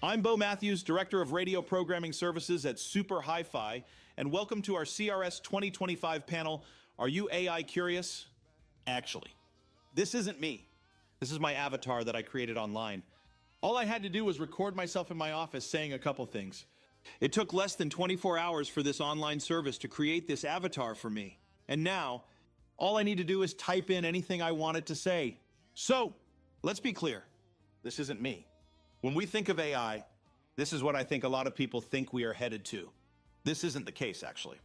I'm Bo Matthews, Director of Radio Programming Services at Super Hi-Fi, and welcome to our CRS 2025 panel, Are You AI Curious? Actually, this isn't me. This is my avatar that I created online. All I had to do was record myself in my office saying a couple things. It took less than 24 hours for this online service to create this avatar for me. And now, all I need to do is type in anything I want it to say. So, let's be clear. This isn't me. When we think of AI, this is what I think a lot of people think we are headed to. This isn't the case, actually.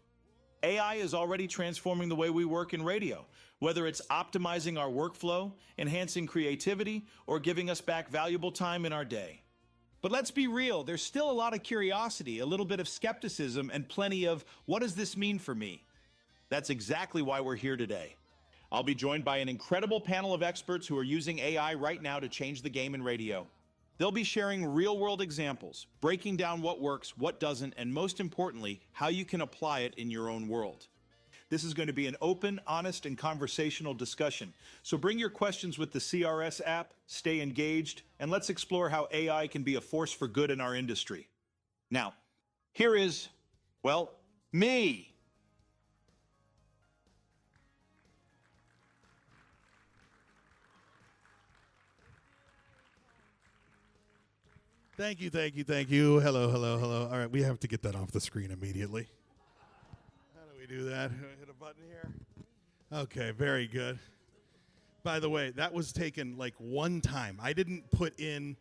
AI is already transforming the way we work in radio, whether it's optimizing our workflow, enhancing creativity, or giving us back valuable time in our day. But let's be real, there's still a lot of curiosity, a little bit of skepticism, and plenty of, what does this mean for me? That's exactly why we're here today. I'll be joined by an incredible panel of experts who are using AI right now to change the game in radio. They'll be sharing real-world examples, breaking down what works, what doesn't, and most importantly, how you can apply it in your own world. This is going to be an open, honest, and conversational discussion. So bring your questions with the CRS app, stay engaged, and let's explore how AI can be a force for good in our industry. Now, here is, well, me. Thank you, thank you, thank you. Hello, hello, hello. All right, we have to get that off the screen immediately. How do we do that? Hit a button here. Okay, very good. By the way, that was taken like one time. I didn't put in,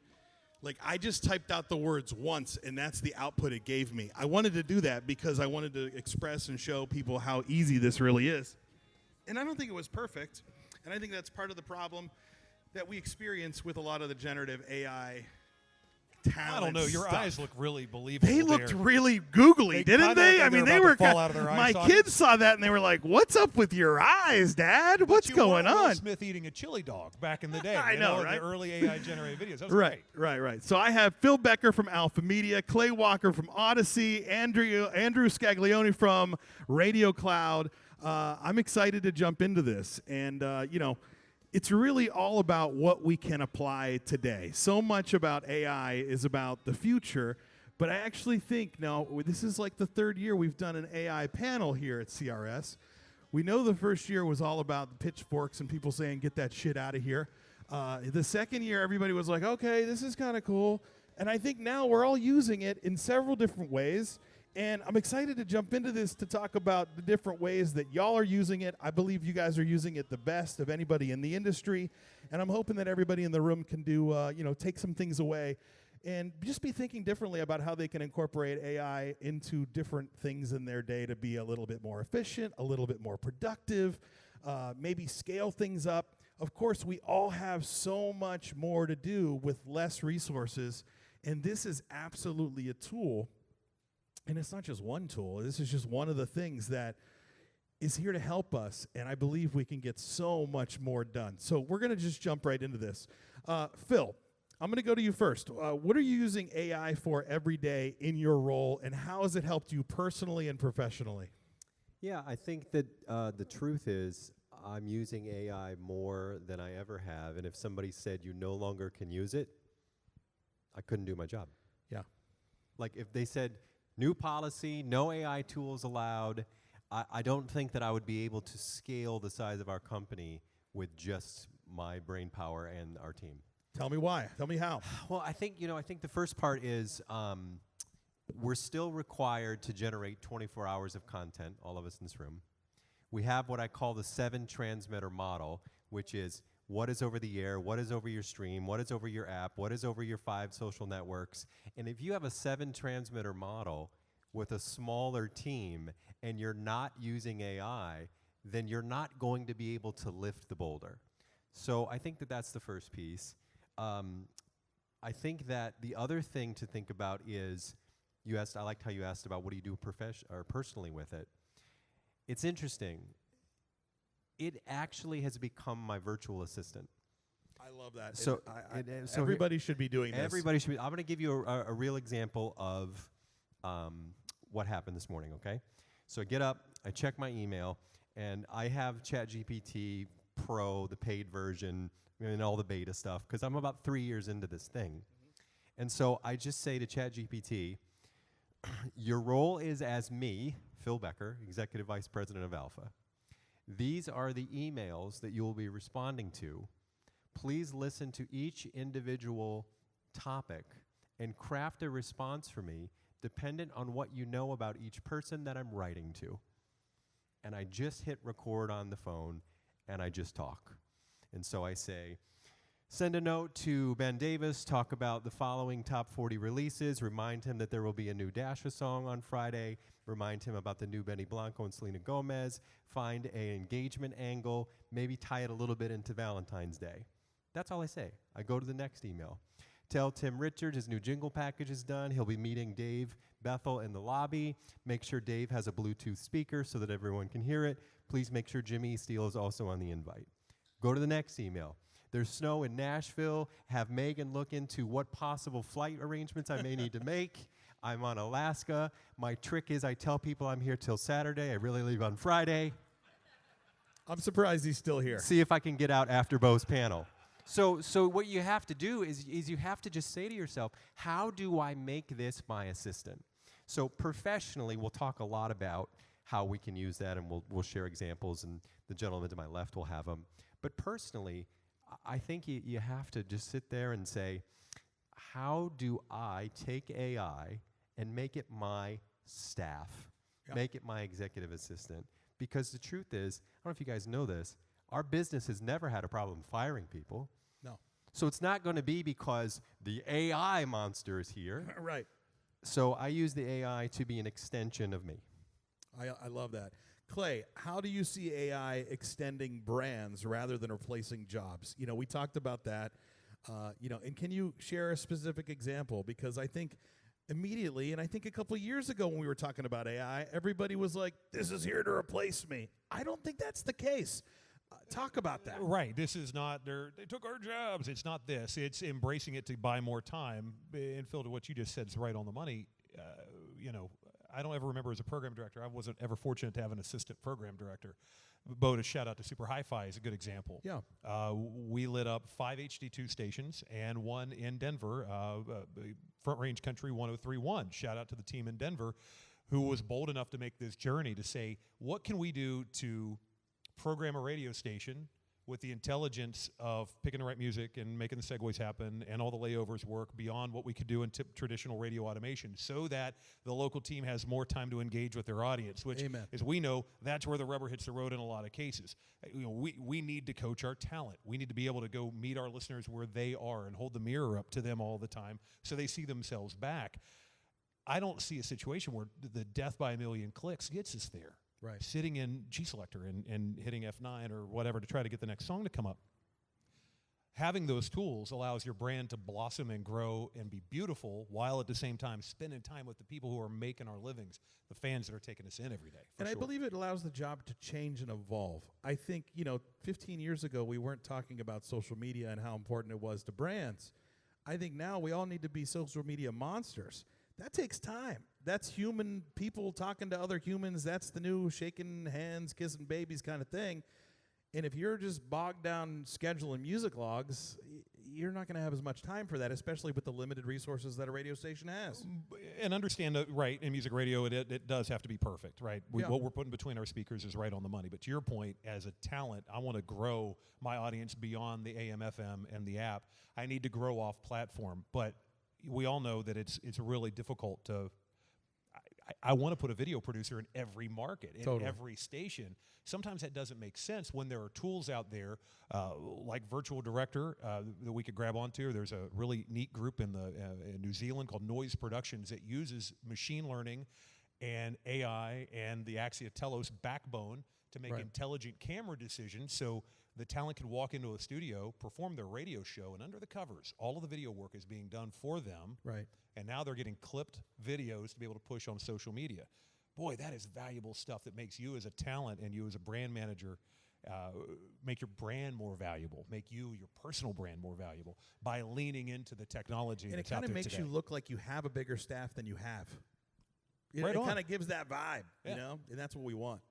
I just typed out the words once, and that's the output it gave me. I wanted to do that because I wanted to express and show people how easy this really is. And I don't think it was perfect. And I think that's part of the problem that we experience with a lot of the generative AI talent. I don't know. Your stuff. eyes look really believable. They looked there. really googly, didn't kinda they? looked like I mean, they they were were. about to fall out of their eye My sockets. kids saw that and they were like, "What's up with your eyes, Dad? What's You going were Will on?" Smith eating a chili dog back in the day. I you know, in right? The early AI generated videos. That was Right, great. right. So I have Phil Becker from Alpha Media, Clay Walker from Odyssey, Andrew Scaglione from Radio Cloud. I'm excited to jump into this, and it's really all about what we can apply today. So much about AI is about the future, but I actually think now this is like the third year we've done an AI panel here at CRS. We know the first year was all about the pitchforks and people saying, "Get that shit out of here." The second year, everybody was like, "Okay, this is kind of cool." And I think now we're all using it in several different ways. And I'm excited to jump into this to talk about the different ways that y'all are using it. I believe you guys are using it the best of anybody in the industry. And I'm hoping that everybody in the room can do, take some things away and just be thinking differently about how they can incorporate AI into different things in their day to be a little bit more efficient, a little bit more productive, maybe scale things up. Of course, we all have so much more to do with less resources, and this is absolutely a tool. And it's not just one tool. This is just one of the things that is here to help us, and I believe we can get so much more done. So we're going to just jump right into this. Phil, I'm going to go to you first. What are you using AI for every day in your role, and how has it helped you personally and professionally? Yeah, I think that the truth is I'm using AI more than I ever have, and if somebody said you no longer can use it, I couldn't do my job. Yeah. Like if they said, new policy, no AI tools allowed, I don't think that I would be able to scale the size of our company with just my brain power and our team. Tell me why. Tell me how. Well, I think the first part is we're still required to generate 24 hours of content, all of us in this room. We have what I call the 7 transmitter model, which is what is over the air, what is over your stream, what is over your app, what is over your 5 social networks. And if you have a 7 transmitter model with a smaller team and you're not using AI, then you're not going to be able to lift the boulder. So I think that that's the first piece. I think that the other thing to think about is, I liked how you asked about what do you do personally with it. It's interesting. It actually has become my virtual assistant. I love that. So, so everybody should be doing this. Everybody should be. I'm going to give you a real example of what happened this morning, okay? So I get up, I check my email, and I have ChatGPT Pro, the paid version, and all the beta stuff, because I'm about 3 years into this thing. And so I just say to ChatGPT, your role is as me, Phil Becker, Executive Vice President of Alpha. These are the emails that you will be responding to. Please listen to each individual topic and craft a response for me dependent on what you know about each person that I'm writing to. And I just hit record on the phone, and I just talk. And so I say, send a note to Ben Davis, talk about the following top 40 releases, remind him that there will be a new Dasha song on Friday, remind him about the new Benny Blanco and Selena Gomez, find an engagement angle, maybe tie it a little bit into Valentine's Day. That's all I say. I go to the next email. Tell Tim Richards his new jingle package is done. He'll be meeting Dave Bethel in the lobby. Make sure Dave has a Bluetooth speaker so that everyone can hear it. Please make sure Jimmy Steele is also on the invite. Go to the next email. There's snow in Nashville. Have Megan look into what possible flight arrangements I may need to make. I'm on Alaska. My trick is I tell people I'm here till Saturday. I really leave on Friday. I'm surprised he's still here. See if I can get out after Bo's panel. So what you have to do is you have to just say to yourself, how do I make this my assistant? So professionally, we'll talk a lot about how we can use that, and we'll share examples, and the gentleman to my left will have them. But personally, I think you have to just sit there and say, how do I take AI and make it my staff, make it my executive assistant? Because the truth is, I don't know if you guys know this, our business has never had a problem firing people. No. So it's not going to be because the AI monster is here. Right. So I use the AI to be an extension of me. I love that. Clay, how do you see AI extending brands rather than replacing jobs? You know, we talked about that, and can you share a specific example? Because I think immediately, and I think a couple of years ago when we were talking about AI, everybody was like, this is here to replace me. I don't think that's the case. Talk about that. Right. This is not, they took our jobs. It's not this. It's embracing it to buy more time. And Phil, to what you just said is right on the money. I don't ever remember as a program director, I wasn't ever fortunate to have an assistant program director. Bo, to shout out to Super Hi-Fi is a good example. Yeah. We lit up 5 HD2 stations and one in Denver, Front Range Country 103.1. Shout out to the team in Denver who was bold enough to make this journey to say, what can we do to program a radio station with the intelligence of picking the right music and making the segues happen and all the layovers work beyond what we could do in traditional radio automation, so that the local team has more time to engage with their audience, which, Amen. as we know, that's where the rubber hits the road in a lot of cases. We need to coach our talent. We need to be able to go meet our listeners where they are and hold the mirror up to them all the time so they see themselves back. I don't see a situation where the death by a million clicks gets us there. Right. Sitting in G Selector and hitting F9 or whatever to try to get the next song to come up. Having those tools allows your brand to blossom and grow and be beautiful, while at the same time spending time with the people who are making our livings, the fans that are taking us in every day. And I believe it allows the job to change and evolve. I think, 15 years ago, we weren't talking about social media and how important it was to brands. I think now we all need to be social media monsters. That takes time. That's human people talking to other humans. That's the new shaking hands, kissing babies kind of thing. And if you're just bogged down scheduling music logs, you're not going to have as much time for that, especially with the limited resources that a radio station has. And understand that, right, in music radio, it does have to be perfect, right? Yeah. What we're putting between our speakers is right on the money. But to your point, as a talent, I want to grow my audience beyond the AM, FM, and the app. I need to grow off platform. But we all know that it's really difficult to... I want to put a video producer in every market, in every station. Sometimes that doesn't make sense when there are tools out there like Virtual Director that we could grab onto. There's a really neat group in New Zealand called Noise Productions that uses machine learning and AI and the Axia Telos backbone to make intelligent camera decisions. So the talent can walk into a studio, perform their radio show, and under the covers, all of the video work is being done for them. Right. And now they're getting clipped videos to be able to push on social media. Boy, that is valuable stuff that makes you as a talent and you as a brand manager make your brand more valuable, make you, your personal brand, more valuable by leaning into the technology. And it kind of makes you look like you have a bigger staff than you have. Right it on. kind of gives that vibe, and that's what we want.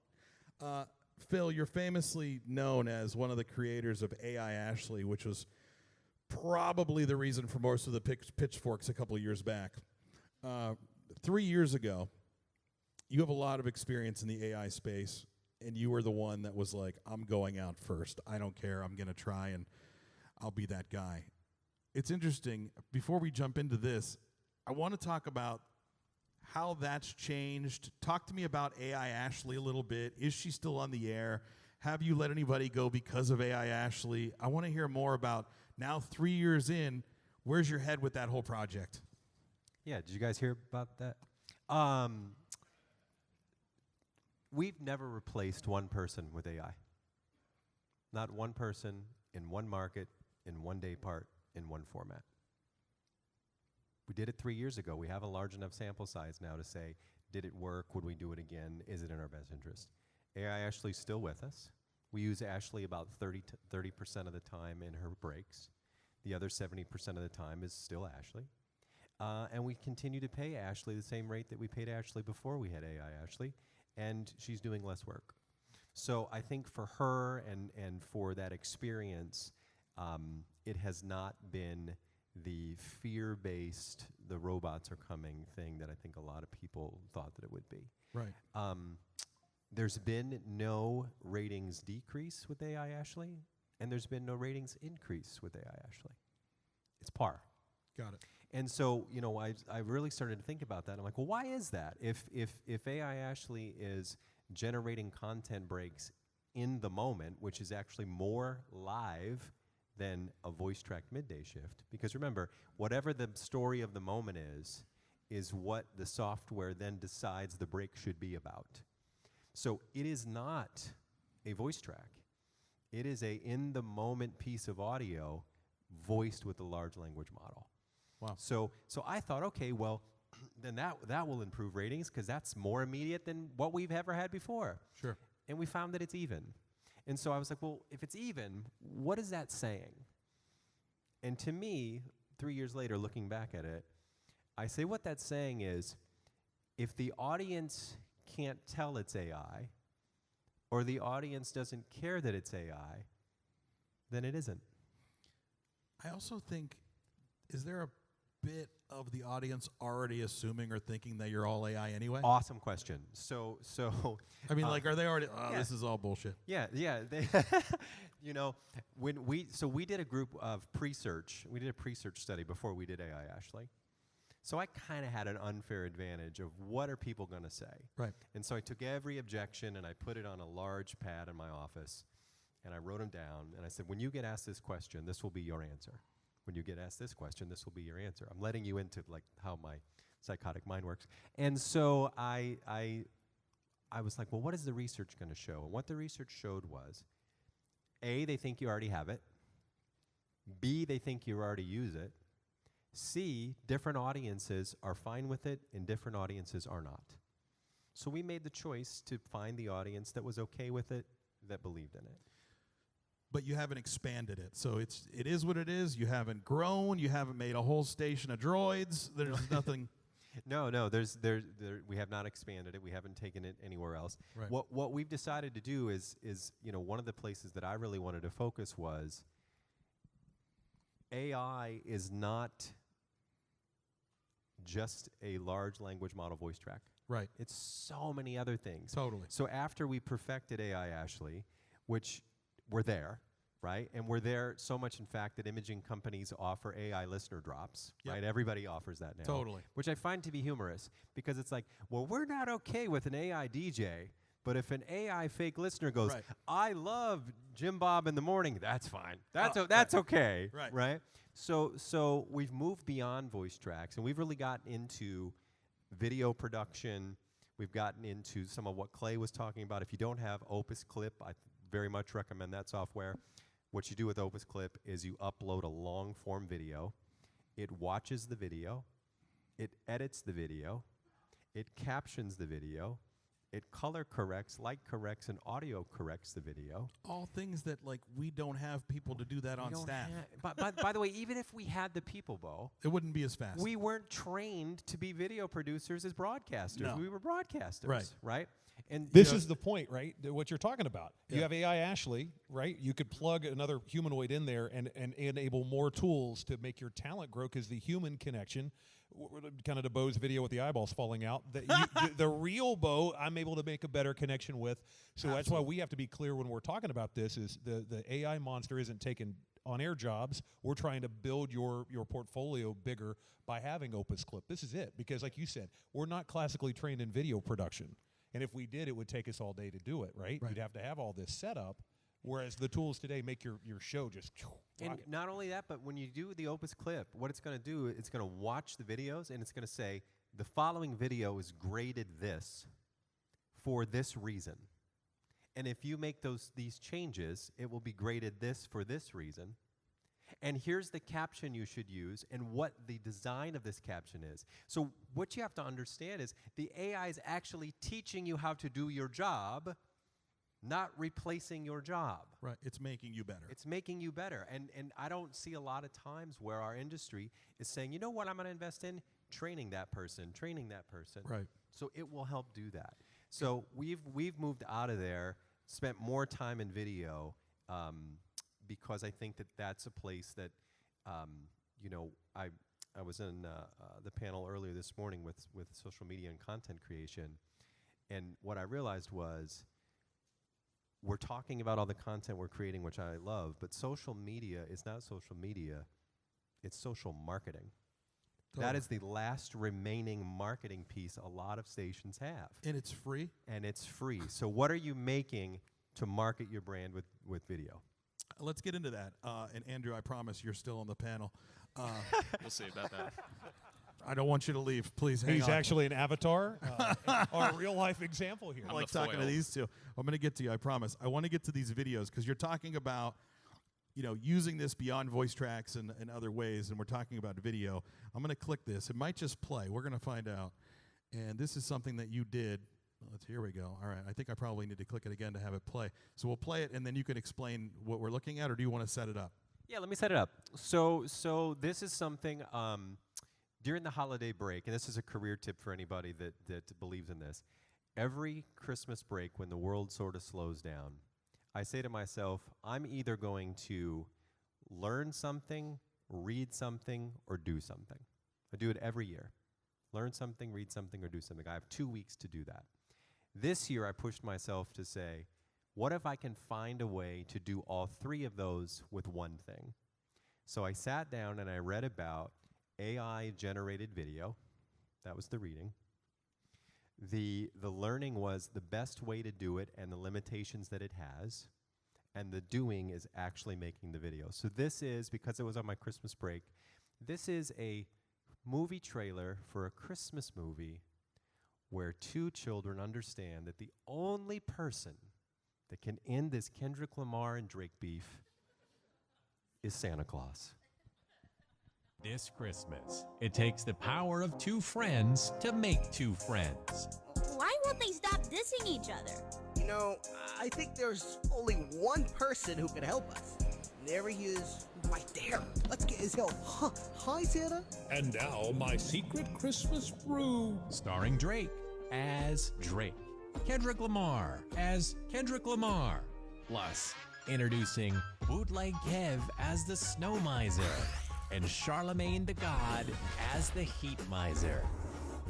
Phil, you're famously known as one of the creators of AI Ashley, which was probably the reason for most of the pitchforks a couple of years back. 3 years ago, you have a lot of experience in the AI space, and you were the one that was like, I'm going out first. I don't care. I'm going to try, and I'll be that guy. It's interesting. Before we jump into this, I want to talk about how that's changed. Talk to me about AI Ashley a little bit. Is she still on the air? Have you let anybody go because of AI Ashley? I want to hear more about, now 3 years in, where's your head with that whole project? Yeah, did you guys hear about that? We've never replaced one person with AI. Not one person in one market, in one day part, in one format. We did it 3 years ago. We have a large enough sample size now to say, did it work? Would we do it again? Is it in our best interest? AI Ashley's still with us. We use Ashley about 30% of the time in her breaks. The other 70% of the time is still Ashley. And we continue to pay Ashley the same rate that we paid Ashley before we had AI Ashley, and she's doing less work. So I think for her and for that experience, it has not been the fear-based, the robots are coming thing that I think a lot of people thought that it would be. Right. There's been no ratings decrease with AI Ashley, and there's been no ratings increase with AI Ashley. It's par. Got it. And so, you know, I really started to think about that. I'm like, well, why is that? If AI Ashley is generating content breaks in the moment, which is actually more live than a voice track midday shift, because remember, whatever the story of the moment is what the software then decides the break should be about. So it is not a voice track. It is a in-the-moment piece of audio voiced with a large language model. Wow. So I thought, okay, well, then that will improve ratings because that's more immediate than what we've ever had before. Sure. And we found that it's even. And so I was like, well, if it's even, what is that saying? And to me, 3 years later, looking back at it, I say what that's saying is, if the audience can't tell it's AI, or the audience doesn't care that it's AI, then it isn't. I also think, is there a bit of the audience already assuming or thinking that you're all AI anyway? Awesome question. So I mean, like, are they already, yeah. This is all bullshit. Yeah. They you know, when we did a group of pre-search. We did a pre-search study before we did AI Ashley. So I kind of had an unfair advantage of what are people going to say. Right. And so I took every objection and I put it on a large pad in my office, and I wrote them down. And I said, when you get asked this question, this will be your answer. When you get asked this question, this will be your answer. I'm letting you into like how my psychotic mind works. And so I was like, well, what is the research going to show? And what the research showed was, A, they think you already have it. B, they think you already use it. C, different audiences are fine with it and different audiences are not. So we made the choice to find the audience that was okay with it, that believed in it. But you haven't expanded it. So it is what it is. You haven't grown. You haven't made a whole station of droids. There's nothing. No, we have not expanded it. We haven't taken it anywhere else. Right. What we've decided to do is you know, one of the places that I really wanted to focus was AI is not just a large language model voice track. Right. It's so many other things. Totally. So after we perfected AI Ashley, which we're there, right? And we're there so much, in fact, that imaging companies offer AI listener drops, Yep. right? Everybody offers that now. Totally. Which I find to be humorous because it's like, well, we're not okay with an AI DJ, but if an AI fake listener goes, Right. I love Jim Bob in the morning, that's fine. That's right. okay, Right. right? So we've moved beyond voice tracks, and we've really gotten into video production. We've gotten into some of what Clay was talking about. If you don't have Opus Clip, I very much recommend that software. What you do with Opus Clip is you upload a long-form video. It watches the video. It edits the video. It captions the video. It color corrects, light corrects, and audio corrects the video. All things that like we don't have people to do that We on don't staff. by the way, even if we had the people, Bo, It wouldn't be as fast. we weren't trained to be video producers as broadcasters. No. We were broadcasters, Right. right? And This you know, is the point, right? What you're talking about. You Yeah. have AI Ashley, right? You could plug another humanoid in there and enable more tools to make your talent grow because the human connection, kind of the Bo's video with the eyeballs falling out, the real Bo, I'm able to make a better connection with. So that's why we have to be clear when we're talking about this is the AI monster isn't taking on-air jobs. We're trying to build your portfolio bigger by having Opus Clip. This is it. Because like you said, we're not classically trained in video production. And if we did, it would take us all day to do it, right? Right. You'd have to have all this set up, whereas the tools today make your show just and rocket. not only that, but when you do the Opus Clip, what it's going to do, it's going to watch the videos and it's going to say, the following video is graded this for this reason. And if you make these changes, it will be graded this for this reason. And here's the caption you should use and what the design of this caption is. So what you have to understand is the AI is actually teaching you how to do your job, not replacing your job. Right. It's making you better. It's making you better. And I don't see a lot of times where our industry is saying, you know what I'm going to invest in? Training that person. Right. So it will help do that. So we've moved out of there, spent more time in video, because I think that that's a place that, you know, I was in the panel earlier this morning with social media and content creation, and what I realized was we're talking about all the content we're creating, which I love, but social media is not social media, it's social marketing. That is the last remaining marketing piece a lot of stations have. And it's free. And it's free. So what are you making to market your brand with video? Let's get into that. And Andrew, I promise you're still on the panel. We'll see about that. I don't want you to leave. Please hang He's on. actually an avatar or a real life example here. I like talking to foil. these two. I'm going to get to you, I promise. I want to get to these videos because you're talking about, you know, using this beyond voice tracks and other ways, and we're talking about video. I'm going to click this. It might just play. We're going to find out. And this is something that you did. Here we go. All right. I think I probably need to click it again to have it play. So we'll play it, and then you can explain what we're looking at, or do you want to set it up? Yeah, let me set it up. So this is something during the holiday break, and this is a career tip for anybody that believes in this. Every Christmas break, when the world sort of slows down, I say to myself, I'm either going to learn something, read something, or do something. I do it every year. Learn something, read something, or do something. I have 2 weeks to do that. This year, I pushed myself to say, what if I can find a way to do all three of those with one thing? So I sat down and I read about AI-generated video. That was the reading. The learning was the best way to do it and the limitations that it has. And the doing is actually making the video. So this is, because it was on my Christmas break, this is a movie trailer for a Christmas movie where two children understand that the only person that can end this Kendrick Lamar and Drake beef is Santa Claus. This Christmas, it takes the power of two friends to make two friends. Why won't they stop dissing each other? You know, I think there's only one person who can help us. There he is, right there. Let's get his help. Huh. Hi, Santa. And now, my secret Christmas brew. Starring Drake as Drake, Kendrick Lamar as Kendrick Lamar, plus introducing Bootleg Kev as the Snow Miser, and Charlemagne the God as the Heat Miser.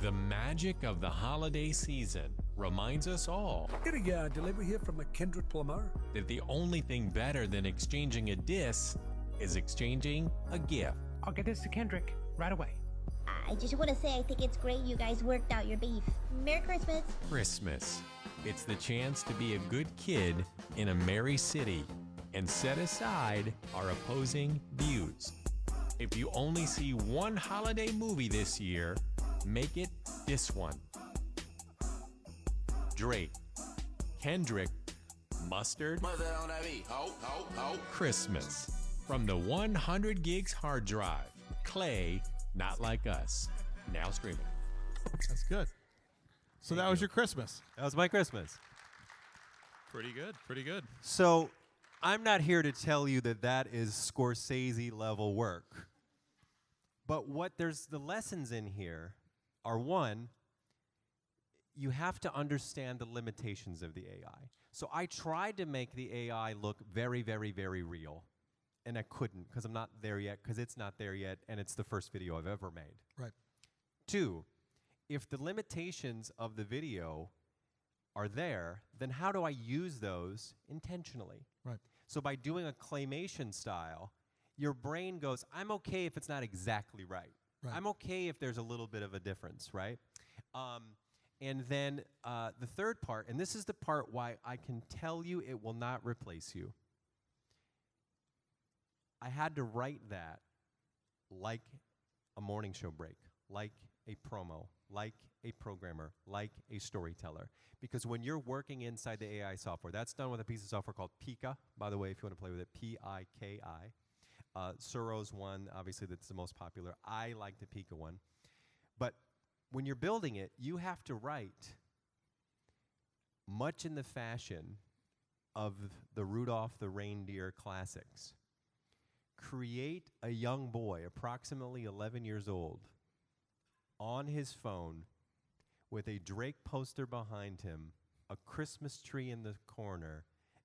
The magic of the holiday season reminds us all Getting a delivery here from a Kendrick Lamar. that the only thing better than exchanging a diss is exchanging a gift. I'll get this to Kendrick right away. I just want to say I think it's great you guys worked out your beef. Merry Christmas. Christmas. It's the chance to be a good kid in a merry city and set aside our opposing views. If you only see one holiday movie this year, make it this one. Drake, Kendrick, Mustard, Christmas. From the 100 gigs hard drive, Clay, Not Like Us. Now streaming. That's good. So that was your Christmas. That was my Christmas. Pretty good. Pretty good. So I'm not here to tell you that that is Scorsese level work. But the lessons in here are, one, you have to understand the limitations of the AI. So I tried to make the AI look very, very, very real. And I couldn't because I'm not there yet, because it's not there yet, and it's the first video I've ever made. Right. 2, if the limitations of the video are there, then how do I use those intentionally? Right. So by doing a claymation style, your brain goes, I'm okay if it's not exactly right. Right. I'm okay if there's a little bit of a difference, right? And then the third part, and this is the part why I can tell you it will not replace you. I had to write that like a morning show break, like a promo, like a programmer, like a storyteller. Because when you're working inside the AI software, that's done with a piece of software called Pika, by the way, if you want to play with it, P-I-K-I. Suro's one, obviously, that's the most popular. I like the Pika one. But when you're building it, you have to write much in the fashion of the Rudolph the Reindeer classics. Create a young boy, approximately 11 years old, on his phone with a Drake poster behind him, a Christmas tree in the corner,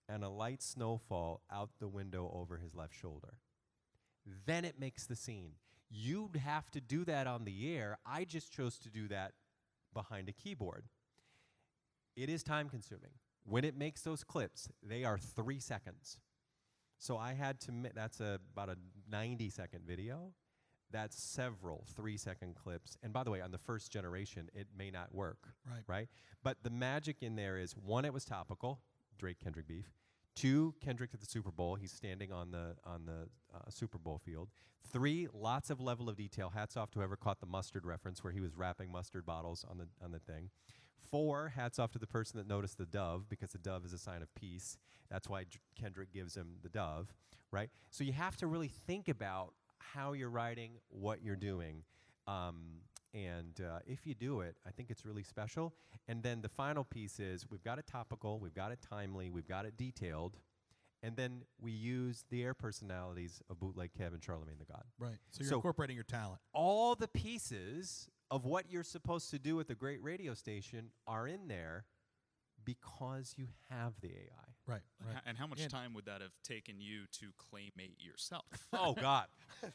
and a light snowfall out the window over his left shoulder. Then it makes the scene. You'd have to do that on the air. I just chose to do that behind a keyboard. It is time consuming. When it makes those clips, they are 3 seconds. So I had to, that's about a 90-second video. That's several 3-second clips. And by the way, on the first generation, it may not work, right? But the magic in there is, 1, it was topical, Drake-Kendrick beef. 2, Kendrick at the Super Bowl. He's standing on the Super Bowl field. 3, lots of level of detail. Hats off to whoever caught the mustard reference where he was wrapping mustard bottles on the thing. 4, hats off to the person that noticed the dove, because the dove is a sign of peace. That's why Kendrick gives him the dove, right? So you have to really think about how you're writing, what you're doing. And if you do it, I think it's really special. And then the final piece is, we've got it topical, we've got it timely, we've got it detailed, and then we use the air personalities of Bootleg Kev and Charlemagne the God. Right. So you're incorporating your talent. All the pieces of what you're supposed to do with a great radio station are in there because you have the AI. Right. And how much time would that have taken you to claymate yourself? Oh, God.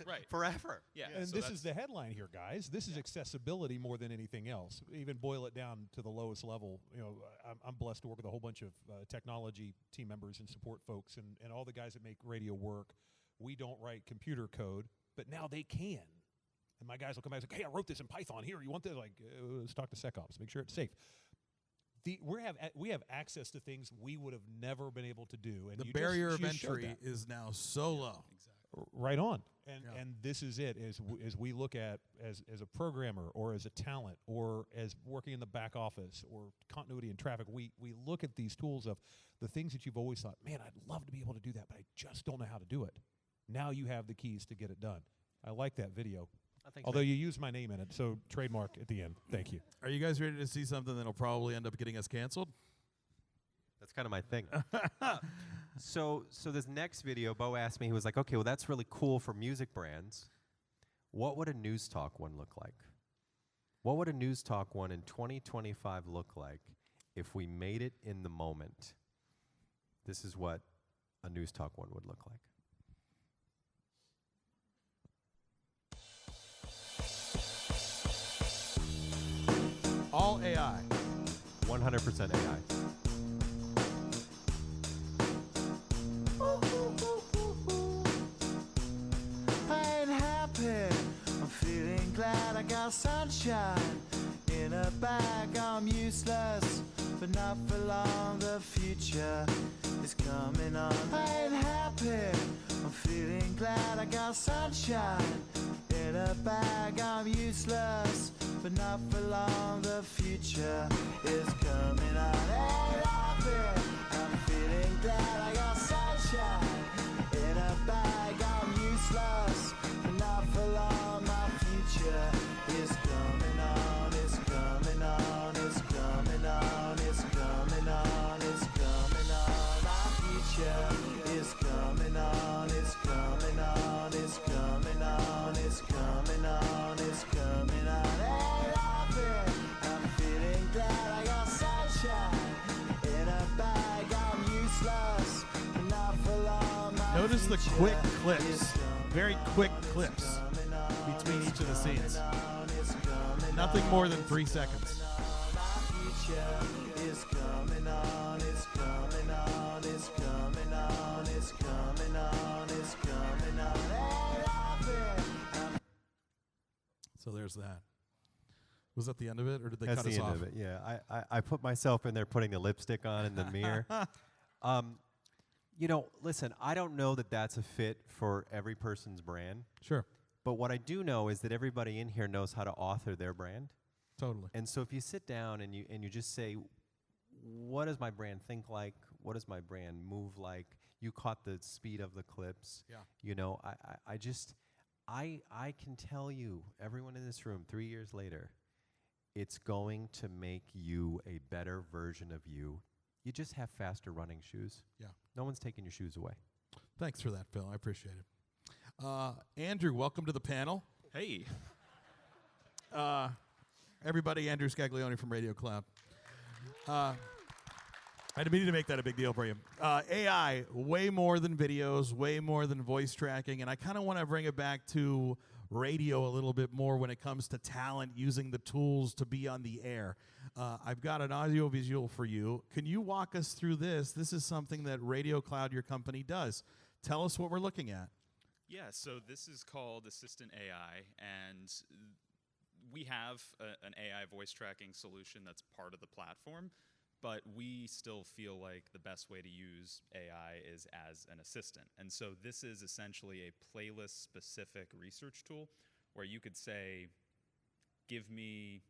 Right. Forever. Yeah. And so this is the headline here, guys. This is accessibility more than anything else. Even boil it down to the lowest level. You know, I'm blessed to work with a whole bunch of technology team members and support folks, and all the guys that make radio work. We don't write computer code, but now they can. And my guys will come back and say, hey, I wrote this in Python. Here, you want this? Like, let's talk to SecOps. Make sure it's safe. We have access to things we would have never been able to do. And the barrier of entry is now so low. Exactly. Right on. And this is it. As we look at as a programmer or as a talent or as working in the back office or continuity and traffic, we look at these tools of the things that you've always thought, man, I'd love to be able to do that, but I just don't know how to do it. Now you have the keys to get it done. I like that video. Although you used my name in it, so trademark at the end. Thank you. Are you guys ready to see something that'll probably end up getting us canceled? That's kind of my thing. So this next video, Bo asked me, he was like, okay, well, that's really cool for music brands. What would a News Talk one look like? What would a News Talk one in 2025 look like if we made it in the moment? This is what a News Talk one would look like. All AI. 100% AI. I ain't happy. I'm feeling glad I got sunshine in a bag. I'm useless, but not for long. The future is coming on. I ain't happy. I'm feeling glad I got sunshine in a bag. I'm useless, but not for long. The future is coming on. Ain't happy. I'm feeling glad I got sunshine in a bag. I'm useless, but not for long. My future is coming on. It's coming on. It's coming Notice the quick clips, very quick clips between each of the scenes. Nothing more than 3 seconds. It's coming on, it's coming on, it's coming on, it's coming on, it's coming on. So there's that. Was that the end of it, or did they That's cut us the end off? of it. Yeah, I put myself in there putting the lipstick on in the mirror. Listen, I don't know that that's a fit for every person's brand. Sure. But what I do know is that everybody in here knows how to author their brand. Totally. And so if you sit down and you just say, what does my brand think like? What does my brand move like? You caught the speed of the clips. Yeah. I can tell you, everyone in this room, 3 years later, it's going to make you a better version of you. You just have faster running shoes. Yeah. No one's taking your shoes away. Thanks for that, Phil. I appreciate it. Andrew, welcome to the panel. Hey. Everybody, Andrew Scaglione from Radio Cloud. I didn't mean to make that a big deal for you. AI, way more than videos, way more than voice tracking, and I kind of want to bring it back to radio a little bit more when it comes to talent using the tools to be on the air. I've got an audio visual for you. Can you walk us through this? This is something that Radio Cloud, your company, does. Tell us what we're looking at. Yeah, so this is called Assistant AI, and we have an AI voice tracking solution that's part of the platform, but we still feel like the best way to use AI is as an assistant. And so this is essentially a playlist-specific research tool where you could say, give me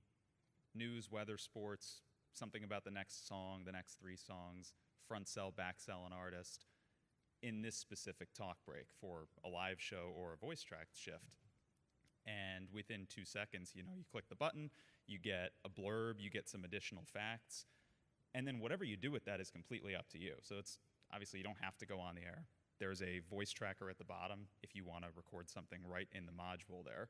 news, weather, sports, something about the next song, the next 3 songs, front sell, back sell an artist in this specific talk break for a live show or a voice track shift. And within 2 seconds, you click the button, you get a blurb, you get some additional facts, and then whatever you do with that is completely up to you. So it's obviously you don't have to go on the air. There's a voice tracker at the bottom if you want to record something right in the module there.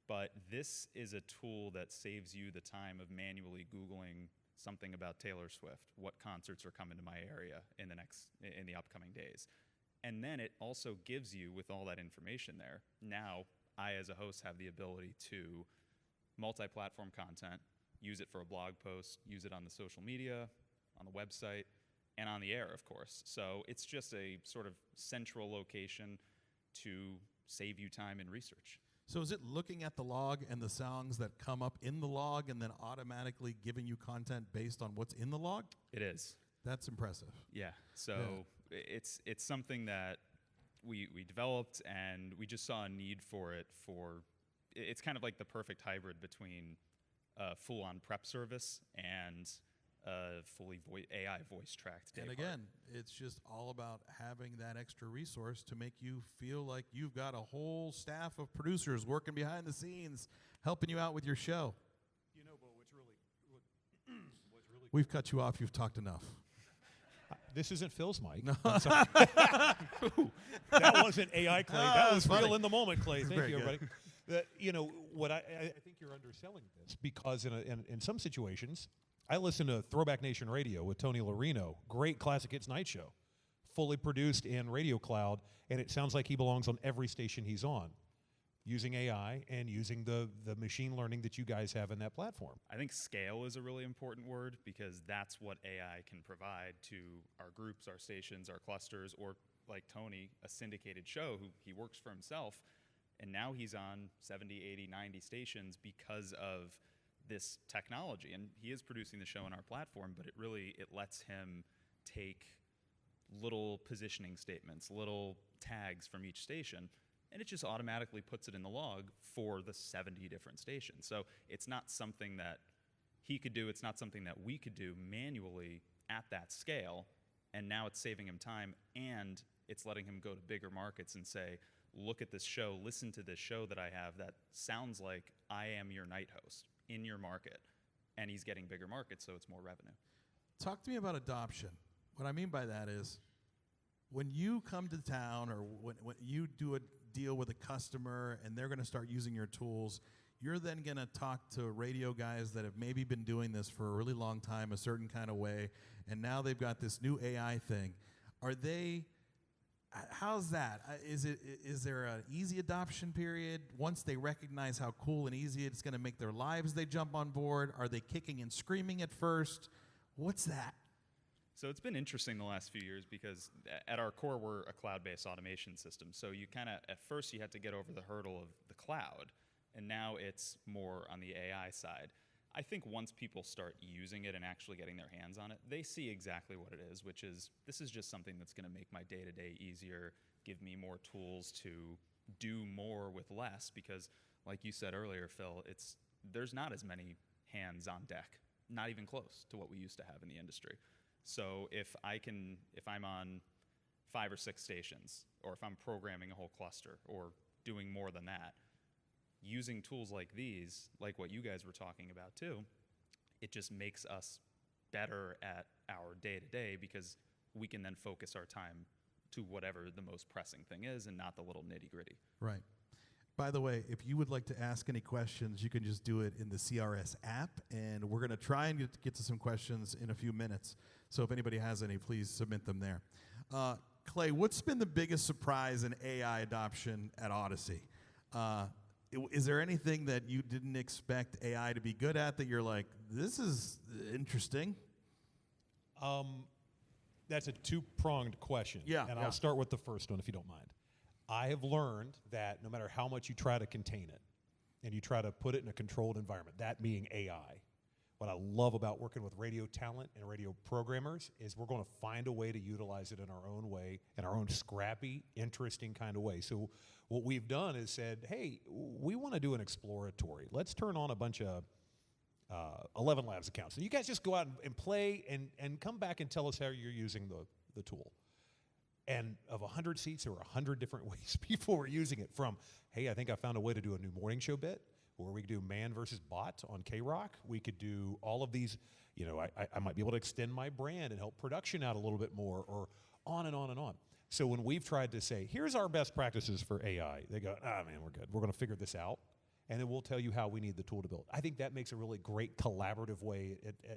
But this is a tool that saves you the time of manually Googling something about Taylor Swift, what concerts are coming to my area in the upcoming days. And then it also gives you, with all that information there, now I as a host have the ability to multi-platform content, use it for a blog post, use it on the social media, on the website, and on the air, of course. So it's just a sort of central location to save you time in research. So is it looking at the log and the songs that come up in the log and then automatically giving you content based on what's in the log? It is. That's impressive. Yeah. So it's something that we developed, and we just saw a need for it. It's kind of like the perfect hybrid between a full-on prep service and fully AI voice-tracked day And part. again, it's just all about having that extra resource to make you feel like you've got a whole staff of producers working behind the scenes, helping you out with your show. But what's really We've cut you off. You've talked enough. This isn't Phil's mic. No. I'm sorry. That wasn't AI, Clay. That was funny. real in the moment, Clay. Thank Very you, good. everybody. What I think you're underselling this, because in some situations, I listen to Throwback Nation Radio with Tony Larino, great Classic Hits Night Show, fully produced in Radio Cloud, and it sounds like he belongs on every station he's on, using AI and using the machine learning that you guys have in that platform. I think scale is a really important word, because that's what AI can provide to our groups, our stations, our clusters, or like Tony, a syndicated show who he works for himself, and now he's on 70, 80, 90 stations because of this technology. And he is producing the show on our platform, but it lets him take little positioning statements, little tags from each station, and it just automatically puts it in the log for the 70 different stations. So it's not something that he could do, it's not something that we could do manually at that scale, and now it's saving him time, and it's letting him go to bigger markets and say, look at this show, listen to this show that I have that sounds like I am your night host in your market, and he's getting bigger markets, so it's more revenue. Talk to me about adoption. What I mean by that is, when you come to town, or when you do a deal with a customer and they're going to start using your tools, you're then going to talk to radio guys that have maybe been doing this for a really long time, a certain kind of way, and now they've got this new AI thing. Are they How's that? Is there an easy adoption period? Once they recognize how cool and easy it's going to make their lives, they jump on board? Are they kicking and screaming at first? What's that? So it's been interesting the last few years because at our core, we're a cloud-based automation system. So you kind of, at first you had to get over the hurdle of the cloud, and now it's more on the AI side. I think once people start using it and actually getting their hands on it, they see exactly what it is, which is this is just something that's going to make my day-to-day easier, give me more tools to do more with less, because like you said earlier, Phil, there's not as many hands on deck, not even close to what we used to have in the industry. So if I'm on 5 or 6 stations, or if I'm programming a whole cluster, or doing more than that, using tools like these, like what you guys were talking about too, it just makes us better at our day-to-day because we can then focus our time to whatever the most pressing thing is and not the little nitty-gritty. Right. By the way, if you would like to ask any questions, you can just do it in the CRS app, and we're going to try and get to some questions in a few minutes. So if anybody has any, please submit them there. Clay, what's been the biggest surprise in AI adoption at Odyssey? Is there anything that you didn't expect AI to be good at that you're like, this is interesting? That's a two-pronged question. Yeah, and yeah. I'll start with the first one, if you don't mind. I have learned that no matter how much you try to contain it and you try to put it in a controlled environment, that being AI, what I love about working with radio talent and radio programmers is we're going to find a way to utilize it in our own way, in our own scrappy, interesting kind of way. So what we've done is said, hey, we want to do an exploratory. Let's turn on a bunch of 11 Labs accounts. And you guys just go out and play and come back and tell us how you're using the tool. And of 100 seats, there were 100 different ways people were using it, from, hey, I think I found a way to do a new morning show bit, or we could do man versus bot on K-Rock. We could do all of these, I might be able to extend my brand and help production out a little bit more, or on and on and on. So when we've tried to say, here's our best practices for AI, they go, man, we're good. We're going to figure this out, and then we'll tell you how we need the tool to build. I think that makes a really great collaborative way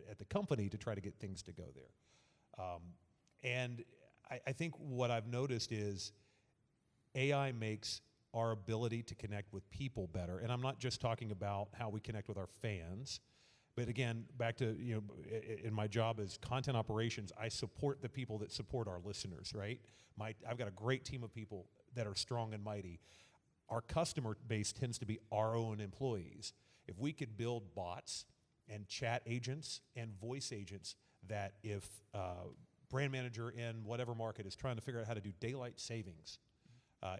at the company to try to get things to go there. And I think what I've noticed is AI makes our ability to connect with people better. And I'm not just talking about how we connect with our fans, but again, back to, in my job as content operations, I support the people that support our listeners, right? I've got a great team of people that are strong and mighty. Our customer base tends to be our own employees. If we could build bots and chat agents and voice agents that if brand manager in whatever market is trying to figure out how to do daylight savings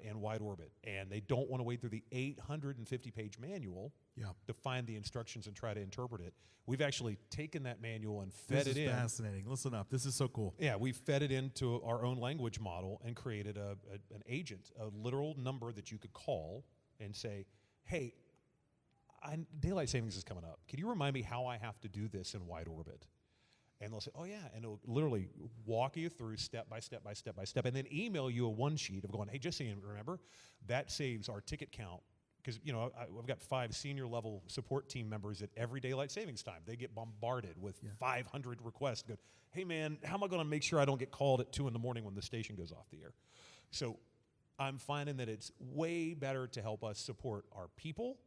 in wide orbit, and they don't want to wade through the 850-page manual to find the instructions and try to interpret it. We've actually taken that manual and fed it in. This is fascinating. Listen up. This is so cool. Yeah, we've fed it into our own language model and created an agent, a literal number that you could call and say, hey, daylight savings is coming up. Can you remind me how I have to do this in wide orbit? And they'll say, oh, yeah, and it'll literally walk you through step by step by step by step, and then email you a one sheet of going, hey, just so you remember, that saves our ticket count. Because, I've got 5 senior-level support team members at every daylight savings time. They get bombarded with 500 requests. Go, hey, man, how am I going to make sure I don't get called at 2 in the morning when the station goes off the air? So I'm finding that it's way better to help us support our people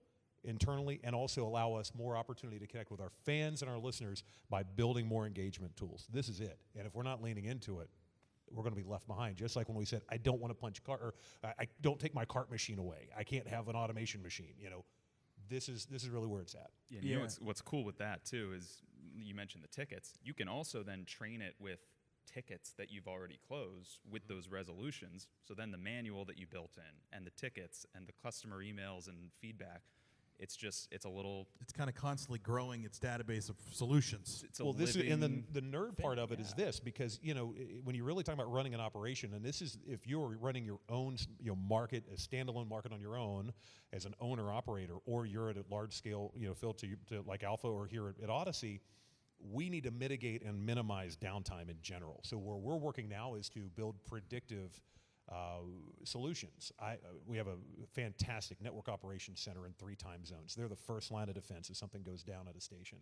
internally, and also allow us more opportunity to connect with our fans and our listeners by building more engagement tools. This is it. And if we're not leaning into it, we're going to be left behind. Just like when we said, I don't want to punch cart, or I don't take my cart machine away. I can't have an automation machine. This is really where it's at. Yeah, you know what's cool with that too is you mentioned the tickets. You can also then train it with tickets that you've already closed with those resolutions. So then the manual that you built in and the tickets and the customer emails and feedback, it's kind of constantly growing its database of solutions. The nerd part of it is this, because when you're really talking about running an operation, and this is if you're running your own market, a standalone market on your own as an owner operator, or you're at a large scale, Phil, to like Alpha or here at Odyssey, we need to mitigate and minimize downtime in general. So where we're working now is to build predictive solutions. We have a fantastic network operations center in 3 time zones. They're the first line of defense if something goes down at a station.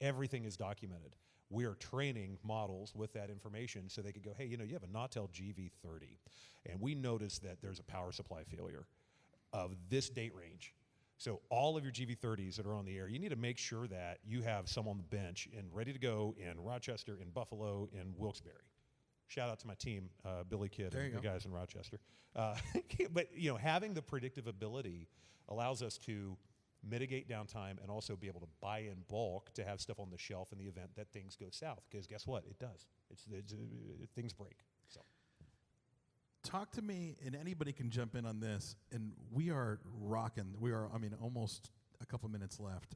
Everything is documented. We are training models with that information so they could go, hey, you have a Nautel GV30, and we noticed that there's a power supply failure of this date range. So all of your GV30s that are on the air, you need to make sure that you have some on the bench and ready to go in Rochester, in Buffalo, in Wilkes-Barre. Shout out to my team, Billy Kidd and the guys in Rochester. But having the predictive ability allows us to mitigate downtime and also be able to buy in bulk to have stuff on the shelf in the event that things go south. Because guess what? It does. Things break. So. Talk to me, and anybody can jump in on this. And we are rocking. Almost a couple minutes left.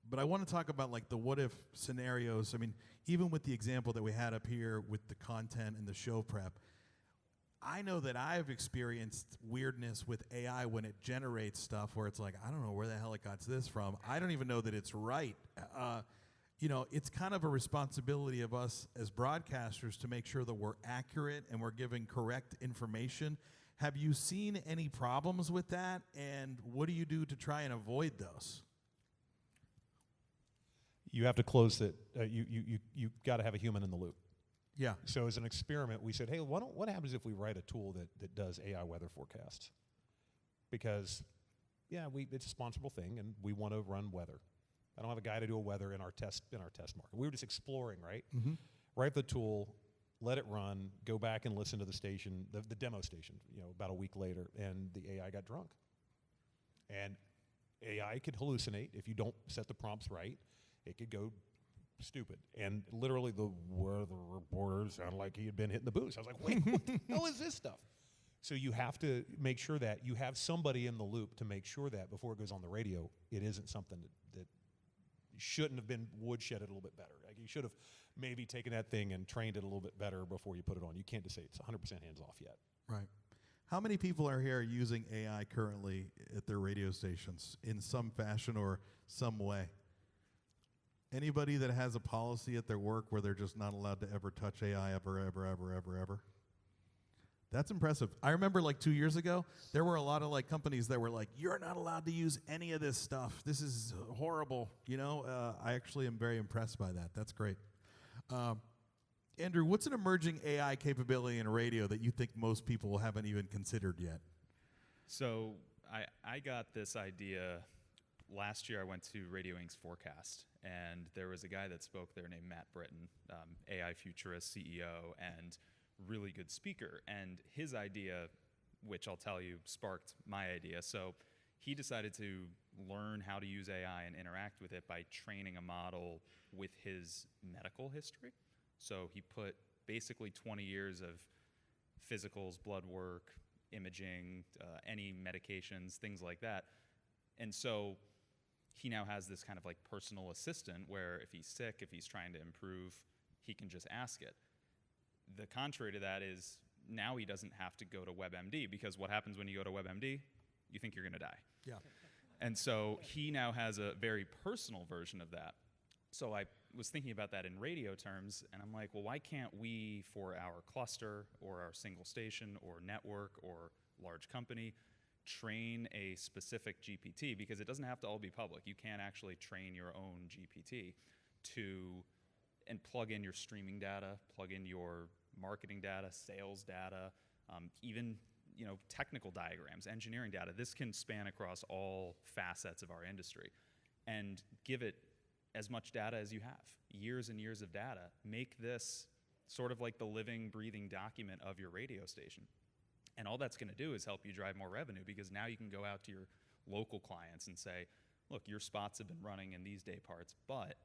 But I want to talk about like the what if scenarios. Even with the example that we had up here with the content and the show prep, I know that I've experienced weirdness with AI when it generates stuff where it's like, I don't know where the hell it got this from. I don't even know that it's right. It's kind of a responsibility of us as broadcasters to make sure that we're accurate and we're giving correct information. Have you seen any problems with that? And what do you do to try and avoid those? You have to close it. You got to have a human in the loop. Yeah. So as an experiment, we said, hey, what happens if we write a tool that does AI weather forecasts? Because, it's a sponsorable thing, and we want to run weather. I don't have a guy to do a weather in our test market. We were just exploring, right? Mm-hmm. Write the tool, let it run, go back and listen to the station, the demo station, about a week later, and the AI got drunk. And AI could hallucinate if you don't set the prompts right. It could go stupid. And literally the weather reporter sounded like he had been hitting the booze. I was like, wait, what the hell is this stuff? So you have to make sure that you have somebody in the loop to make sure that before it goes on the radio, it isn't something that shouldn't have been woodshedded a little bit better. Like you should have maybe taken that thing and trained it a little bit better before you put it on. You can't just say it's 100% hands off yet. Right. How many people are here using AI currently at their radio stations in some fashion or some way? Anybody that has a policy at their work where they're just not allowed to ever touch AI ever? That's impressive. I remember like 2 years ago, there were a lot of like companies that were like, you're not allowed to use any of this stuff. This is horrible. I actually am very impressed by that. That's great. Andrew, what's an emerging AI capability in radio that you think most people haven't even considered yet? So I got this idea last year. I went to Radio Inc.'s Forecast, and there was a guy that spoke there named Matt Britton, AI futurist, CEO, and really good speaker. And his idea, which I'll tell you, sparked my idea. So he decided to learn how to use AI and interact with it by training a model with his medical history. So he put basically 20 years of physicals, blood work, imaging, any medications, things like that. And so he now has this kind of like personal assistant where if he's sick, if he's trying to improve, he can just ask it. The contrary to that is now he doesn't have to go to WebMD, because what happens when you go to WebMD? You think you're going to die. Yeah. And so he now has a very personal version of that. So I was thinking about that in radio terms, and I'm like, well, why can't we, for our cluster or our single station or network or large company, train a specific GPT? Because it doesn't have to all be public. You can actually train your own GPT and plug in your streaming data, plug in your marketing data, sales data, even technical diagrams, engineering data. This can span across all facets of our industry, and give it as much data as you have, years and years of data. Make this sort of like the living, breathing document of your radio station. And all that's going to do is help you drive more revenue, because now you can go out to your local clients and say, look, your spots have been running in these day parts, but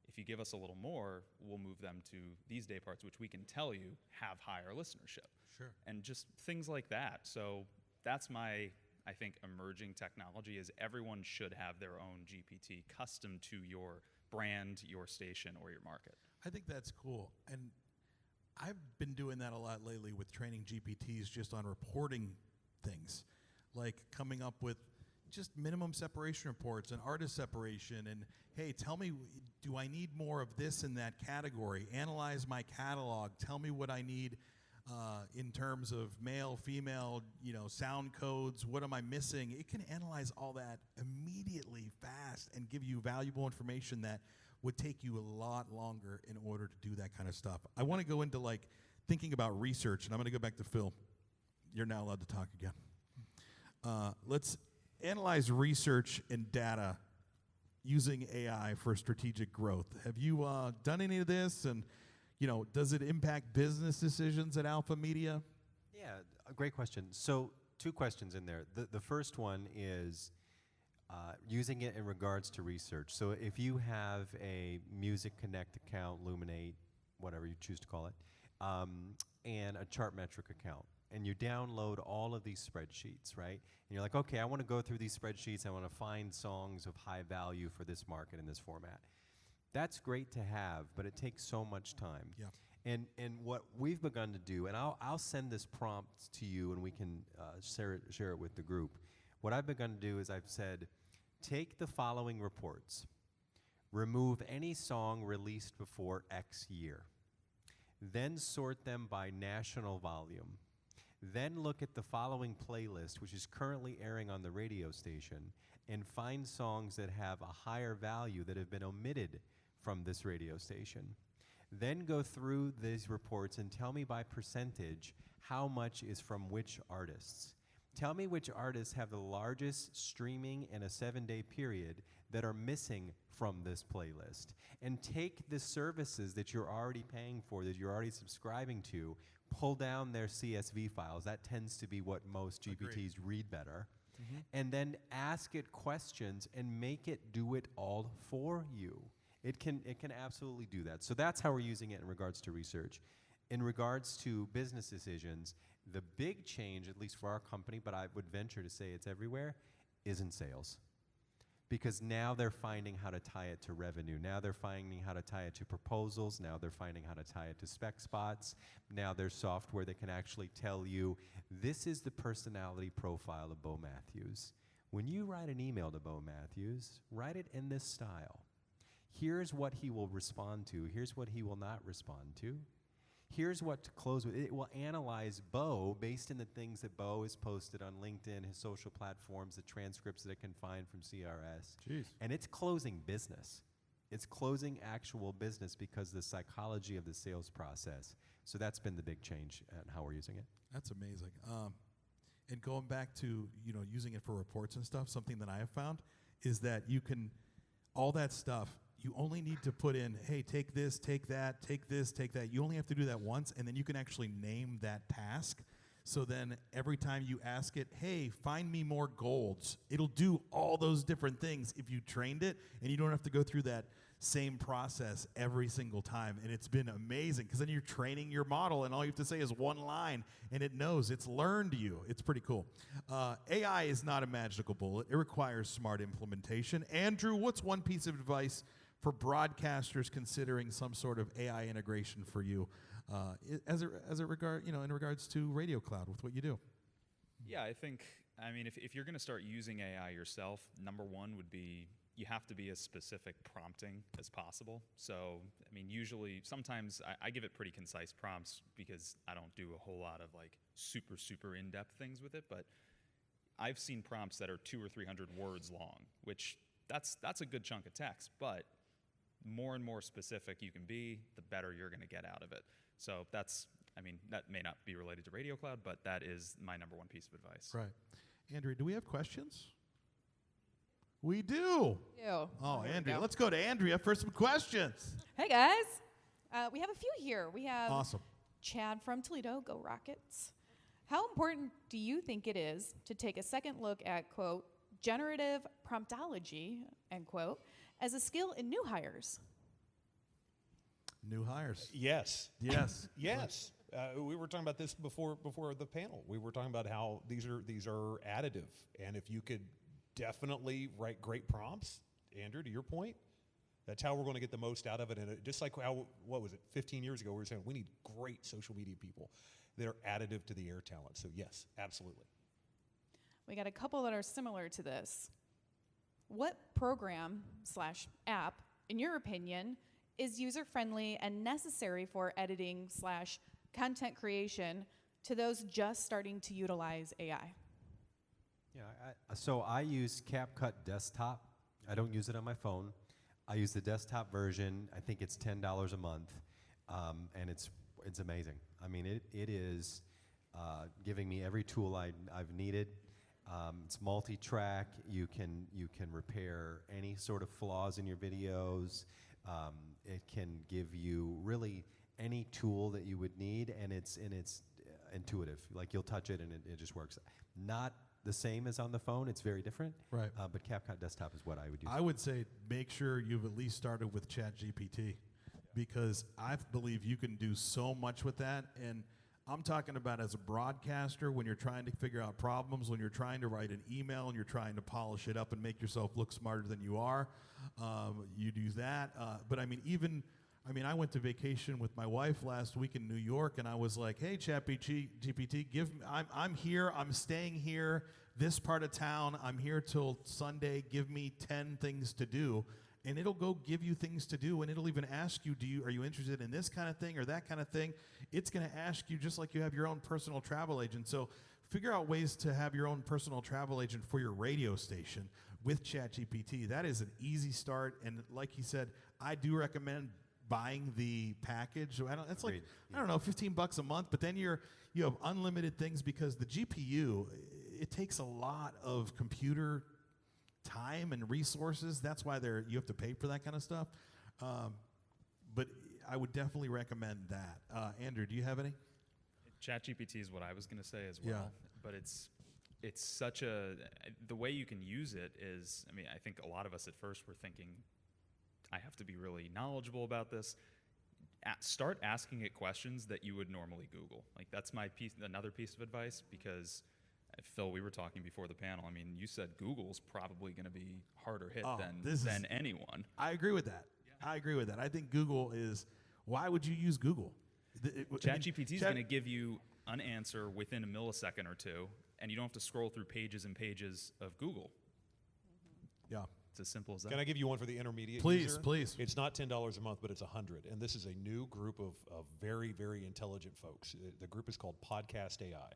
if you give us a little more, we'll move them to these day parts, which we can tell you have higher listenership. Sure. And just things like that. So that's my, I think, emerging technology is everyone should have their own GPT custom to your brand, your station, or your market. I think that's cool. And I've been doing that a lot lately with training GPTs just on reporting things, like coming up with just minimum separation reports and artist separation, and hey, tell me, do I need more of this in that category? Analyze my catalog. Tell me what I need in terms of male, female, sound codes. What am I missing? It can analyze all that immediately, fast, and give you valuable information that would take you a lot longer in order to do that kind of stuff. I want to go into thinking about research, and I'm going to go back to Phil. You're now allowed to talk again. Let's analyze research and data using AI for strategic growth. Have you done any of this? And, does it impact business decisions at Alpha Media? Yeah, a great question. So 2 questions in there. The first one is using it in regards to research. So if you have a Music Connect account, Luminate, whatever you choose to call it, and a Chartmetric account, and you download all of these spreadsheets, right? And you're like, okay, I want to go through these spreadsheets. I want to find songs of high value for this market in this format. That's great to have, but it takes so much time. Yeah. And what we've begun to do, and I'll send this prompt to you, and we can share it with the group. What I've begun to do is I've said, take the following reports. Remove any song released before X year. Then sort them by national volume. Then look at the following playlist, which is currently airing on the radio station, and find songs that have a higher value that have been omitted from this radio station. Then go through these reports and tell me by percentage how much is from which artists. Tell me which artists have the largest streaming in a 7-day period that are missing from this playlist. And take the services that you're already paying for, that you're already subscribing to, pull down their CSV files. That tends to be what most GPTs read better. And then ask it questions and make it do it all for you. It can absolutely do that. So that's how we're using it in regards to research. In regards to business decisions, the big change, at least for our company, but I would venture to say it's everywhere, is in sales. Because now they're finding how to tie it to revenue. Now they're finding how to tie it to proposals. Now they're finding how to tie it to spec spots. Now there's software that can actually tell you, this is the personality profile of Bo Matthews. When you write an email to Bo Matthews, write it in this style. Here's what he will respond to. Here's what he will not respond to. Here's what to close with. It will analyze Bo based on the things that Bo has posted on LinkedIn, his social platforms, the transcripts that it can find from CRS. Jeez. And it's closing business. It's closing actual business because of the psychology of the sales process. So that's been the big change in how we're using it. That's amazing. And going back to using it for reports and stuff, something that I have found is that you can, all that stuff, you only need to put in, hey, take this, take that, take this, take that. You only have to do that once, and then you can actually name that task. So then every time you ask it, hey, find me more golds, it'll do all those different things if you trained it, and you don't have to go through that same process every single time. And it's been amazing, because then you're training your model, and all you have to say is one line, and it knows. It's learned you. It's pretty cool. AI is not a magical bullet. It requires smart implementation. Andrew, what's one piece of advice for broadcasters considering some sort of AI integration for you, in regards to Radio Cloud with what you do? Yeah, I mean, if you're going to start using AI yourself, number one would be you have to be as specific prompting as possible. So, I mean, usually, sometimes I give it pretty concise prompts because I don't do a whole lot of super, super in-depth things with it, but I've seen prompts that are 200 or 300 words long, which that's a good chunk of text, but more and more specific you can be, the better you're going to get out of it. So that may not be related to Radio Cloud, but that is my number one piece of advice. Right. Andrea, do we have questions? We do. Oh, Andrea. Let's go to Andrea for some questions. Hey, guys. We have a few here. We have Awesome. Chad from Toledo. Go Rockets. How important do you think it is to take a second look at, quote, generative promptology, end quote, as a skill in new hires? New hires. Yes. Yes. Yes. We were talking about this before the panel. We were talking about how these are additive, and if you could definitely write great prompts, Andrew, to your point, that's how we're going to get the most out of it. And just like how, 15 years ago, we were saying we need great social media people that are additive to the air talent. So yes, absolutely. We got a couple that are similar to this. What program/app, in your opinion, is user-friendly and necessary for editing/copywriting content creation to those just starting to utilize AI? Yeah, so I use CapCut Desktop. I don't use it on my phone. I use the desktop version. I think it's $10 a month, and it's amazing. I mean, it is giving me every tool I've needed. It's multi-track. You can repair any sort of flaws in your videos. It can give you really any tool that you would need, and it's intuitive. Like, you'll touch it and it just works. Not the same as on the phone. It's very different. Right. But CapCut Desktop is what I would use. I would say make sure you've at least started with ChatGPT, because I believe you can do so much with that. And I'm talking about as a broadcaster, when you're trying to figure out problems, when you're trying to write an email and you're trying to polish it up and make yourself look smarter than you are, you do that. But I mean, I went to vacation with my wife last week in New York, and I was like, "Hey, ChatGPT, I'm here. I'm staying here. This part of town. I'm here till Sunday. Give me 10 things to do." And it'll go give you things to do, and it'll even ask you, are you interested in this kind of thing or that kind of thing? It's going to ask you just like you have your own personal travel agent. So figure out ways to have your own personal travel agent for your radio station with ChatGPT. That is an easy start, and like he said, I do recommend buying the package. It's like, I don't know, $15 a month, but then you have unlimited things, because the GPU, it takes a lot of computer time and resources. That's why you have to pay for that kind of stuff. But I would definitely recommend that. Andrew, do you have any? ChatGPT is what I was going to say as well. Yeah. But it's such the way you can use it is, I mean, I think a lot of us at first were thinking, I have to be really knowledgeable about this. Start asking it questions that you would normally Google. Like, that's another piece of advice, because Phil, we were talking before the panel. I mean, you said Google's probably going to be harder hit than anyone. I agree with that. Yeah. I agree with that. I think Google is. Why would you use Google? ChatGPT is going to give you an answer within a millisecond or two, and you don't have to scroll through pages and pages of Google. Yeah. It's as simple as that. Can I give you one for the intermediate user? Please. It's not $10 a month, but it's $100. And this is a new group of very, very intelligent folks. The group is called Podcast AI.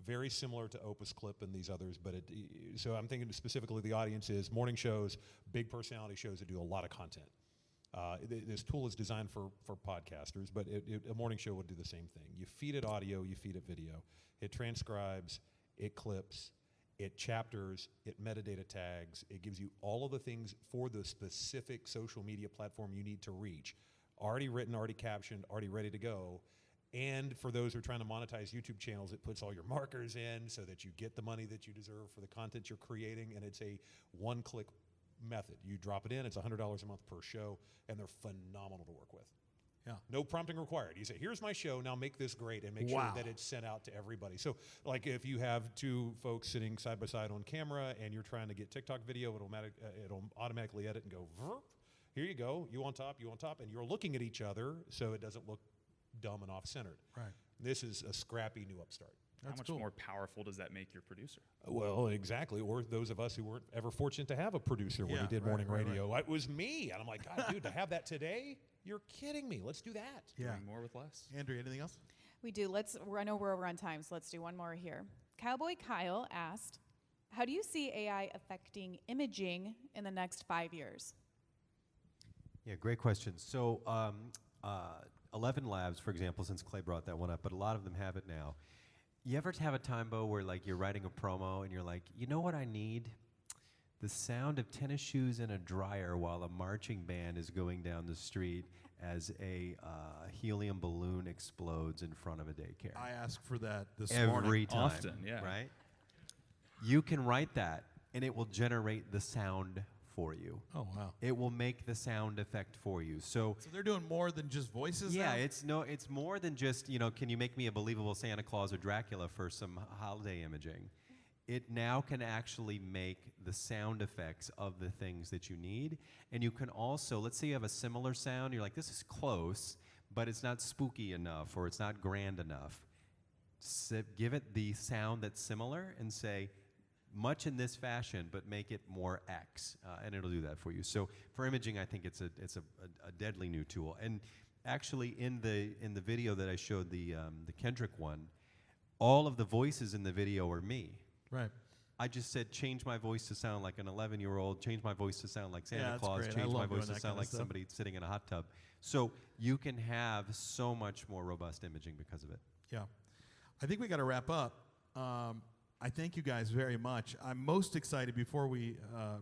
Very similar to Opus Clip and these others, but so I'm thinking specifically the audience is morning shows, big personality shows that do a lot of content. This tool is designed for podcasters, but a morning show would do the same thing. You feed it audio, you feed it video. It transcribes, it clips, it chapters, it metadata tags. It gives you all of the things for the specific social media platform you need to reach. Already written, already captioned, already ready to go. And for those who are trying to monetize YouTube channels, it puts all your markers in so that you get the money that you deserve for the content you're creating, and it's a one-click method. You drop it in, it's $100 a month per show, and they're phenomenal to work with. Yeah. No prompting required. You say, here's my show, now make this great, and make sure that it's sent out to everybody. So, like, if you have two folks sitting side by side on camera and you're trying to get TikTok video, it'll automatically edit and go, here you go, you on top, and you're looking at each other so it doesn't look dumb and off-centered. Right. This is a scrappy new upstart. How much more powerful does that make your producer? Well, exactly. Or those of us who weren't ever fortunate to have a producer when he did morning radio. It was me. And I'm like, God, dude, to have that today? You're kidding me. Let's do that. Yeah. Doing more with less. Andrew, anything else? We do. I know we're over on time, so let's do one more here. Cowboy Kyle asked, how do you see AI affecting imaging in the next 5 years? Yeah, great question. So 11 Labs, for example, since Clay brought that one up, but a lot of them have it now. You ever have a time, Bo, where like you're writing a promo and you're like, you know what I need? The sound of tennis shoes in a dryer while a marching band is going down the street as a helium balloon explodes in front of a daycare. I ask for that this every morning. time. Often, yeah. Right? You can write that, and it will generate the sound for you. Oh, wow. It will make the sound effect for you. So they're doing more than just voices now? it's more than just, can you make me a believable Santa Claus or Dracula for some holiday imaging? It now can actually make the sound effects of the things that you need. And you can also, let's say you have a similar sound, you're like, this is close, but it's not spooky enough or it's not grand enough. Give it the sound that's similar and say, much in this fashion, but make it more X, and it'll do that for you. So for imaging, I think it's a deadly new tool. And actually in the video that I showed, the Kendrick one, all of the voices in the video are me. Right. I just said, change my voice to sound like an 11-year-old, change my voice to sound like Santa Yeah, that's Claus, great. I change my love voice doing to that sound kinda like stuff. somebody sitting in a hot tub. So you can have so much more robust imaging because of it. Yeah. I think we got to wrap up. I thank you guys very much. I'm most excited before we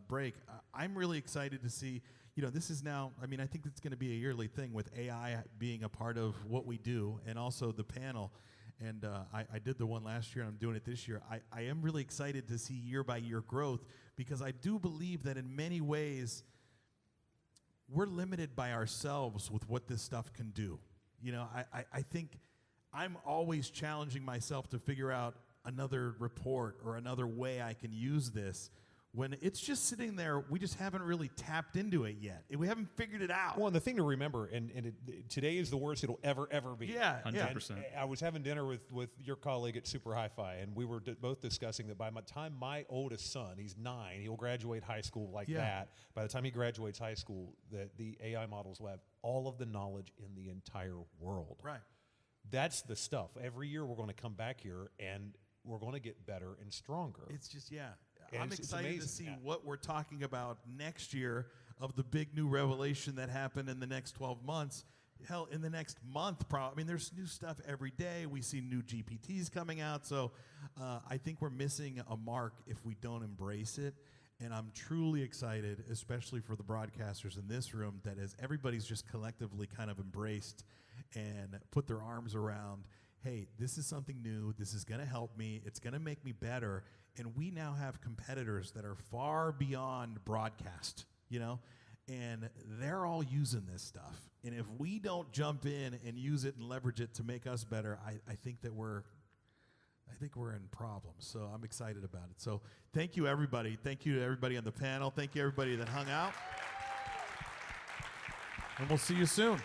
break. I'm really excited to see, this is now, I mean, I think it's going to be a yearly thing with AI being a part of what we do and also the panel. And I did the one last year and I'm doing it this year. I am really excited to see year by year growth because I do believe that in many ways, we're limited by ourselves with what this stuff can do. I think I'm always challenging myself to figure out another report or another way I can use this when it's just sitting there. We just haven't really tapped into it yet. We haven't figured it out. Well, and the thing to remember, and today is the worst it'll ever be. Yeah, 100%. And I was having dinner with your colleague at Super Hi-Fi, and we were both discussing that by the time my oldest son, he's 9, he'll graduate high school like that. By the time he graduates high school, the AI models will have all of the knowledge in the entire world. Right. That's the stuff. Every year we're going to come back here, and we're going to get better and stronger. It's just, And I'm it's excited to amazing. see Yeah. what we're talking about next year of the big new revelation that happened in the next 12 months. Hell, in the next month, I mean, there's new stuff every day. We see new GPTs coming out. So I think we're missing a mark if we don't embrace it. And I'm truly excited, especially for the broadcasters in this room, that as everybody's just collectively kind of embraced and put their arms around, hey, this is something new. This is going to help me. It's going to make me better. And we now have competitors that are far beyond broadcast, and they're all using this stuff. And if we don't jump in and use it and leverage it to make us better, I think that we're in problems. So I'm excited about it. So thank you, everybody. Thank you to everybody on the panel. Thank you, everybody that hung out. And we'll see you soon.